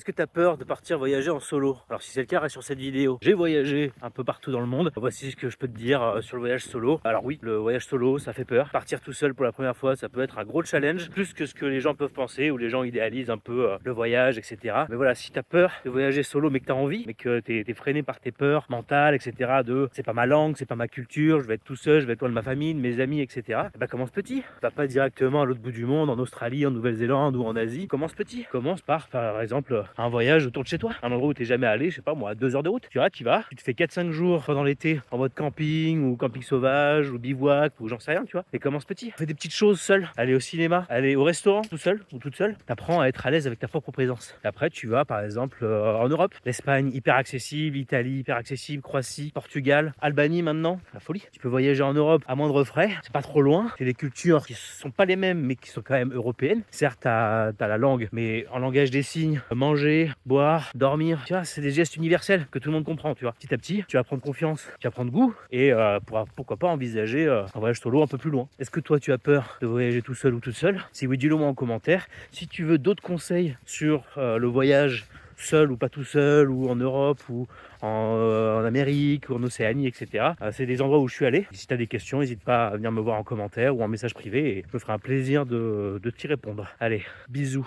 Est-ce que tu as peur de partir voyager en solo? Alors si c'est le cas, reste sur cette vidéo. J'ai voyagé un peu partout dans le monde. Voici ce que je peux te dire sur le voyage solo. Alors oui, le voyage solo, ça fait peur. Partir tout seul pour la première fois, ça peut être un gros challenge, plus que ce que les gens peuvent penser, ou les gens idéalisent un peu le voyage, etc. Mais voilà, si tu as peur de voyager solo, mais que tu as envie, mais que tu es freiné par tes peurs mentales, etc. De c'est pas ma langue, c'est pas ma culture, je vais être tout seul, je vais être loin de ma famille, de mes amis, etc. Bah commence petit. Va pas directement à l'autre bout du monde, en Australie, en Nouvelle-Zélande ou en Asie. Commence petit. Commence par exemple, un voyage autour de chez toi, un endroit où tu n'es jamais allé, je sais pas moi, à 2 heures de route. Tu vas, tu te fais 4-5 jours pendant l'été en mode camping ou camping sauvage ou bivouac ou j'en sais rien, tu vois. Et commence petit. Fais des petites choses seul. Aller au cinéma, aller au restaurant tout seul ou toute seule. T'apprends à être à l'aise avec ta propre présence. Et après, tu vas par exemple en Europe. L'Espagne, hyper accessible, Italie, hyper accessible, Croatie, Portugal, Albanie maintenant, la folie. Tu peux voyager en Europe à moindre frais, c'est pas trop loin. C'est des cultures qui sont pas les mêmes mais qui sont quand même européennes. Certes, t'as la langue, mais en langage des signes, manger, boire, dormir, tu vois, c'est des gestes universels que tout le monde comprend, tu vois. Petit à petit, tu vas prendre confiance, tu vas prendre goût et pourquoi pas envisager un voyage solo un peu plus loin. Est-ce que toi, tu as peur de voyager tout seul ou toute seule? Si oui, dis-le moi en commentaire. Si tu veux d'autres conseils sur le voyage seul ou pas tout seul, ou en Europe, ou en Amérique, ou en Océanie, etc. C'est des endroits où je suis allé. Si tu as des questions, n'hésite pas à venir me voir en commentaire ou en message privé et je me ferai un plaisir de t'y répondre. Allez, bisous.